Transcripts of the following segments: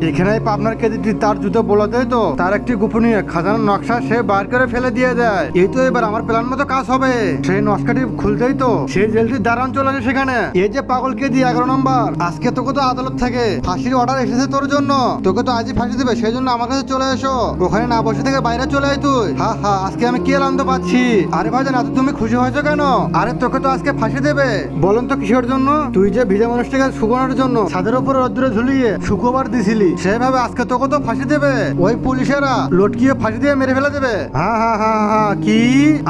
এখানে পাবনার কেদিটি তার জুতো বলাতেই তো তার একটি গোপনীয় খাজানার নকশা সে বার করে ফেলে দিয়ে দেয়। এই তো এবার আমার প্ল্যান মতো কাজ হবে। সেই নকশাটি খুলতেই তো সেই জেলটির দারোয়ান চলে আসে সেখানে। এই যে পাগল কেদি 11 নম্বর, আজকে তোকে তো আদালত থেকে ফাঁসির অর্ডার এসেছে তোর জন্য। তোকে তো আজই ফাঁসি দেবে, সেই জন্য আমার কাছে চলে এসো। ওখানে না বসে থেকে বাইরে চলে আয় তুই। হা হা, আজকে আমি কি আনন্দ পাচ্ছি। আরে ভাইজান, এত তুমি খুশি হয়েছো কেন? আরে তোকে তো আজকে ফাঁসি দেবে। বলুন তো কিসের জন্য? তুই যে ভিজা মানুষটাকে শুকানোর জন্য ছাদের উপরে রোদ্দুরে ঝুলিয়ে শুকোবার দিছিলি, সেভাবে আজকে তোকে তো ফাঁসি দেবে। ওই পুলিশেরা লটকিয়ে ফাঁসি দিয়ে মেরে ফেলে দেবে। হ্যাঁ হ্যাঁ হ্যাঁ হ্যাঁ, কি?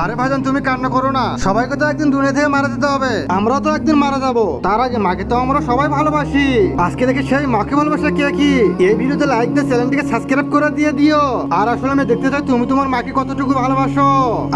আরে ভাইজান তুমি কান্না করো না, সবাইকে তো একদিন দুনিয়া থেকে মারা যেতে হবে। আমরাও তো একদিন মারা যাবো, তার আগে মাকে তো আমরা সবাই ভালোবাসি। আজকে দেখি সেই মাকে ভালোবাসা কে কি। এই ভিডিওতে লাইক দিয়ে চ্যানেলটিকে সাবস্ক্রাইব করে দিয়ে দিও। আর আসলে আমি দেখতে চাই তুমি তোমার মাকে কতটুকু ভালোবাসো।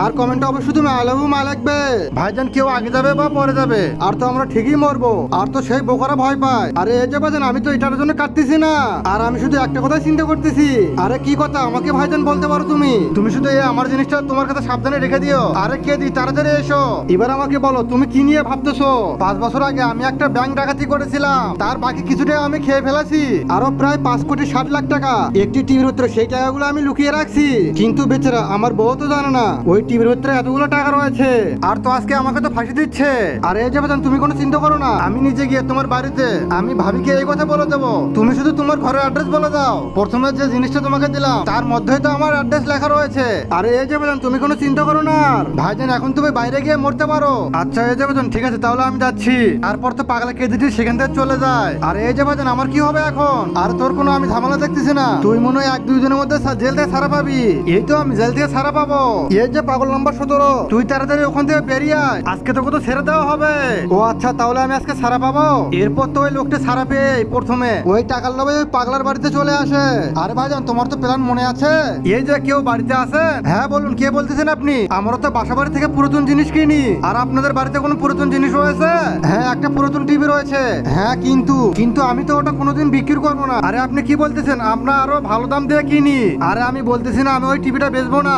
আর কমেন্টে অবশ্যই তুমি আই লাভ ইউ মা লিখবে। ভাইজান কেউ আগে যাবে বা পরে যাবে, আর তো আমরা ঠিকই মরবো। আর তো সেই বোকারা ভয় পায়। আরে এই যে ভাইজান, আমি তো এটার জন্য কাটতেছি না। আর আমি শুধু একটা কথাই চিন্তা করতেছি। আরে কি কথা আমাকে ভাইজান বলতে পারো তুমি? তুমি শুধু এই আমার জিনিসটা তোমার কাছে সাবধানে রেখে দিও। আরে কে দি, তাড়াতাড়ি এসো। এবার আমাকে বলো তুমি কি নিয়ে ভাবতেছো? 5 বছর আগে আমি একটা ব্যাংক ডাকাতি করেছিলাম, তার বাকি কিছুটা আমি খেয়ে ফেলেছি। আরো প্রায় 5,60,00,000 টাকা একটি টিভির ভিতরে, সেই টাকাগুলো আমি লুকিয়ে রাখছি। কিন্তু বেচারা আমার বউ তো জানে না ওই টিভির ভিতরে এতগুলো টাকা রয়েছে। আর তো আজকে আমাকে তো ফাঁসি দিচ্ছে। আর এই যে ভাইজান তুমি কোনো চিন্তা করো না, আমি নিজে গিয়ে তোমার বাড়িতে আমি ভাবিকে এই কথা বলে দেবো। তুমি শুধু তোমার ঘরের অ্যাড্রেস বলে দাও। প্রথমে যে জিনিসটা তোমাকে দিলাম তার মধ্যেই তো আমার অ্যাড্রেস লেখা রয়েছে। আরে এই যে ভাইজান তুমি কোনো চিন্তা করো না। ভাইজান এখন তুমি বাইরে গিয়ে মরতে পারো। আচ্ছা এই যে ভাইজান ঠিক আছে, তাহলে আমি যাচ্ছি। তারপর তো পাগলা কেদিটি সেখান থেকে চলে যায়। আর এই যে ভাইজান আমার কি হবে এখন? আর তোর কোনো আমি ঝামেলা দেখতেছি না। তুই মনে হয় 1-2 দিনের মধ্যে জেল থেকে ছাড়া পাবি। এই তো আমি জেল থেকে ছাড়া পাবো। এই যে পাগল নাম্বার 17, তুই তাড়াতাড়ি ওখান থেকে বেরিয়ে আয়, আজকে তোকে তো ছেড়ে দেওয়া হবে। ও আচ্ছা, তাহলে আমি আজকে ছাড়া পাবো। এরপর তো ওই লোকটা ছাড়া পেয়ে প্রথমে ওই টাকার লোভে ওই পাগলার বাড়িতে চলে আসে। আরে ভাইজান তোমার তো প্ল্যান মনে আছে? এই যে কেউ বাড়িতে আছে? হ্যাঁ বলুন, কে বলতেছেন আপনি? আমরা তো বাসা বাড়ি থেকে পুরাতন জিনিস কিনি। আর আপনাদের বাড়িতে কোনো পুরাতন জিনিস রয়েছে? হ্যাঁ একটা পুরাতন টিভি রয়েছে। হ্যাঁ কিন্তু কিন্তু আমি তো ওটা কোনোদিন বিক্রি করবো না। আরে আপনি কি বলতেছেন? আমরা আরো ভালো দাম দিয়ে কিনি। আরে আমি বলতেছি না আমি ওই টিভিটা বেচবো না।